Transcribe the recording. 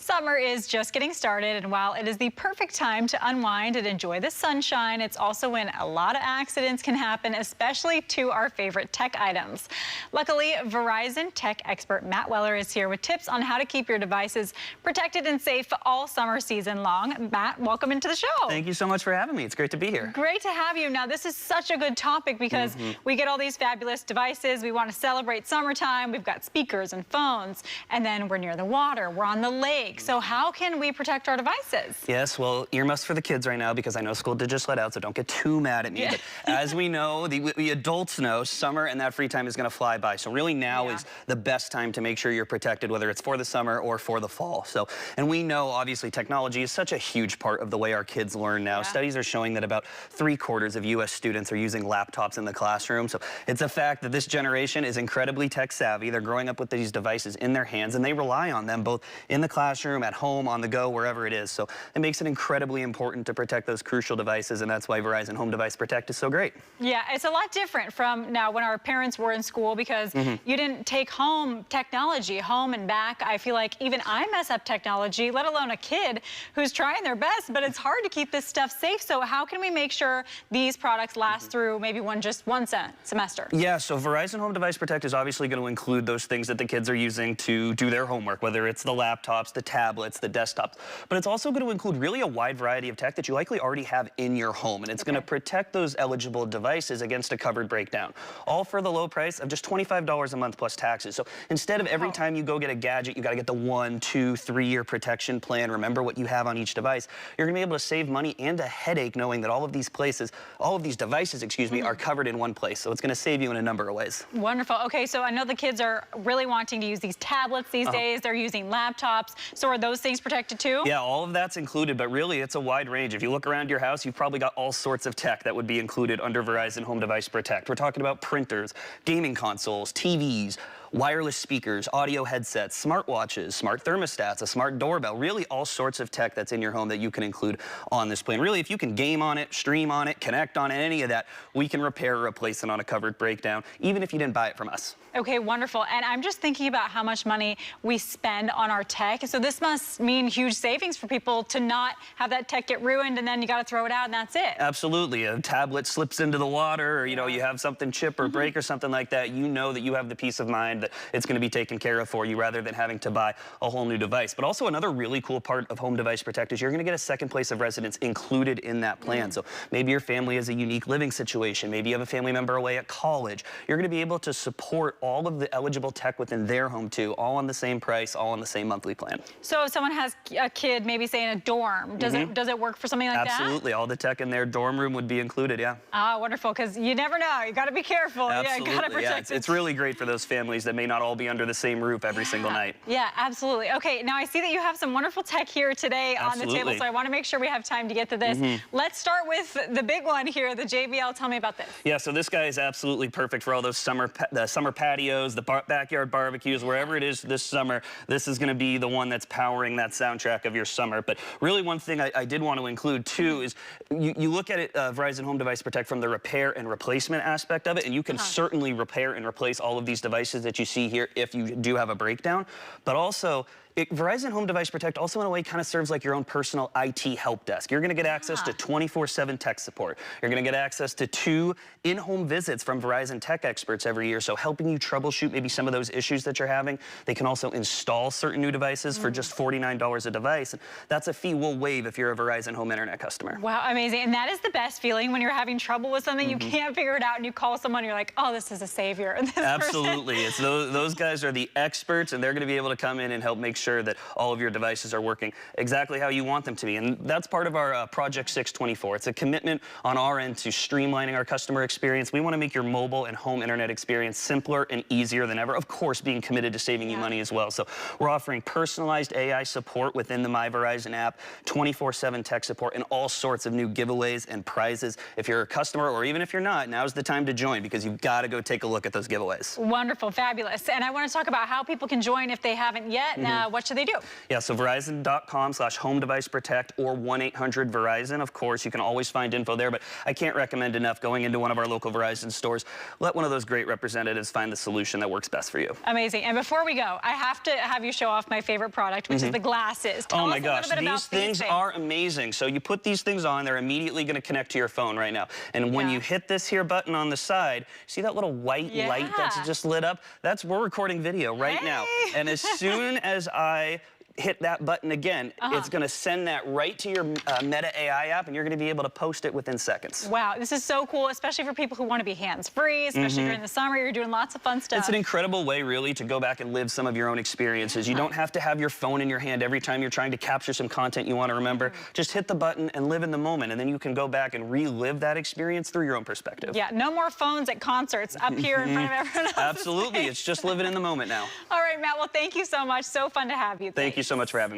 Summer is just getting started, and while it is the perfect time to unwind and enjoy the sunshine, it's also when a lot of accidents can happen, especially to our favorite tech items. Luckily, Verizon tech expert Matt Weller is here with tips on how to keep your devices protected and safe all summer season long. Matt, welcome into the show. Thank you so much for having me. It's great to be here. Great to have you. Now, this is such a good topic because we get all these fabulous devices. We want to celebrate summertime. We've got speakers and phones, and then we're near the water. We're on the lake. So how can we protect our devices? Yes, well, earmuffs for the kids right now because I know school did just let out, so don't get too mad at me. Yeah. But as we know, the adults know, summer and that free time is going to fly by. So really now is the best time to make sure you're protected, whether it's for the summer or for the fall. So, and we know, obviously, technology is such a huge part of the way our kids learn now. Studies are showing that about 3/4 of U.S. students are using laptops in the classroom. So it's a fact that this generation is incredibly tech savvy. They're growing up with these devices in their hands, and they rely on them both in the classroom, at home, on the go, wherever it is. So it makes it incredibly important to protect those crucial devices, and that's why Verizon Home Device Protect is so great. Yeah, it's a lot different from now when our parents were in school because you didn't take home technology home and back. I feel like even I mess up technology, let alone a kid who's trying their best, but it's hard to keep this stuff safe. So how can we make sure these products last through maybe just one semester? Yeah, so Verizon Home Device Protect is obviously going to include those things that the kids are using to do their homework, whether it's the laptops, the tablets, the desktops, but it's also going to include really a wide variety of tech that you likely already have in your home, and it's going to protect those eligible devices against a covered breakdown, all for the low price of just $25 a month plus taxes. So instead of every time you go get a gadget, you got to get the 1, 2, 3-year protection plan, remember what you have on each device, you're going to be able to save money and a headache knowing that all of these devices, excuse me, are covered in one place. So it's going to save you in a number of ways. Wonderful. Okay, so I know the kids are really wanting to use these tablets these days. They're using laptops. So are those things protected too? Yeah, all of that's included, but really it's a wide range. If you look around your house, you've probably got all sorts of tech that would be included under Verizon Home Device Protect. We're talking about printers, gaming consoles, TVs, wireless speakers, audio headsets, smartwatches, smart thermostats, a smart doorbell, really all sorts of tech that's in your home that you can include on this plan. Really, if you can game on it, stream on it, connect on it, any of that, we can repair or replace it on a covered breakdown, even if you didn't buy it from us. Okay, wonderful. And I'm just thinking about how much money we spend on our tech. So this must mean huge savings for people to not have that tech get ruined and then you got to throw it out and that's it. Absolutely. A tablet slips into the water or, you know, you have something chip or break or something like that, you know that you have the peace of mind that it's going to be taken care of for you rather than having to buy a whole new device. But also another really cool part of Home Device Protect is you're going to get a second place of residence included in that plan. So maybe your family has a unique living situation. Maybe you have a family member away at college. You're going to be able to support all of the eligible tech within their home too, all on the same price, all on the same monthly plan. So if someone has a kid, maybe say in a dorm, does it work for something like that? Absolutely. All the tech in their dorm room would be included, yeah. Ah, wonderful, because you never know. You got to be careful. Absolutely. Yeah, got to protect it. It's really great for those families that may not all be under the same roof every single night. Yeah, absolutely. Okay, now I see that you have some wonderful tech here today on the table, so I want to make sure we have time to get to this. Let's start with the big one here, the JBL. Tell me about this. Yeah, so this guy is absolutely perfect for all those summer patios, the backyard barbecues, wherever it is this summer. This is going to be the one that's powering that soundtrack of your summer. But really one thing I did want to include too is you look at it, Verizon Home Device Protect from the repair and replacement aspect of it, and you can certainly repair and replace all of these devices that you see here if you do have a breakdown. But also, Verizon Home Device Protect also in a way kind of serves like your own personal IT help desk. You're going to get access to 24/7 tech support. You're going to get access to 2 in-home visits from Verizon tech experts every year, so helping you troubleshoot maybe some of those issues that you're having. They can also install certain new devices for just $49 a device. And that's a fee we'll waive if you're a Verizon Home Internet customer. Wow, amazing. And that is the best feeling when you're having trouble with something, you can't figure it out, and you call someone, you're like, oh, this is a savior. Absolutely. It's those guys are the experts, and they're going to be able to come in and help make sure that all of your devices are working exactly how you want them to be. And that's part of our Project 624. It's a commitment on our end to streamlining our customer experience. We want to make your mobile and home internet experience simpler and easier than ever. Of course, being committed to saving you money as well. So we're offering personalized AI support within the My Verizon app, 24/7 tech support, and all sorts of new giveaways and prizes. If you're a customer or even if you're not, now's the time to join because you've got to go take a look at those giveaways. Wonderful, fabulous. fabulous. And I want to talk about how people can join if they haven't yet. What should they do? Yeah, so Verizon.com/home device protect or 1-800-VERIZON. Of course, you can always find info there, but I can't recommend enough going into one of our local Verizon stores. Let one of those great representatives find the solution that works best for you. Amazing. And before we go, I have to have you show off my favorite product, which is the glasses. Tell Oh us my a gosh, little bit about these things are amazing. So you put these things on, they're immediately going to connect to your phone right now. And when you hit this here button on the side, see that little white light that's just lit up? We're recording video right now. And as soon as I hit that button again, it's going to send that right to your Meta AI app, and you're going to be able to post it within seconds. Wow, this is so cool, especially for people who want to be hands-free, especially during the summer. You're doing lots of fun stuff. It's an incredible way, really, to go back and live some of your own experiences. You don't have to have your phone in your hand every time you're trying to capture some content you want to remember. Just hit the button and live in the moment, and then you can go back and relive that experience through your own perspective. Yeah, no more phones at concerts up here in front of everyone else. Absolutely, it's just living in the moment now. All right, Matt, well, thank you so much. So fun to have you. Thank you so much for having me.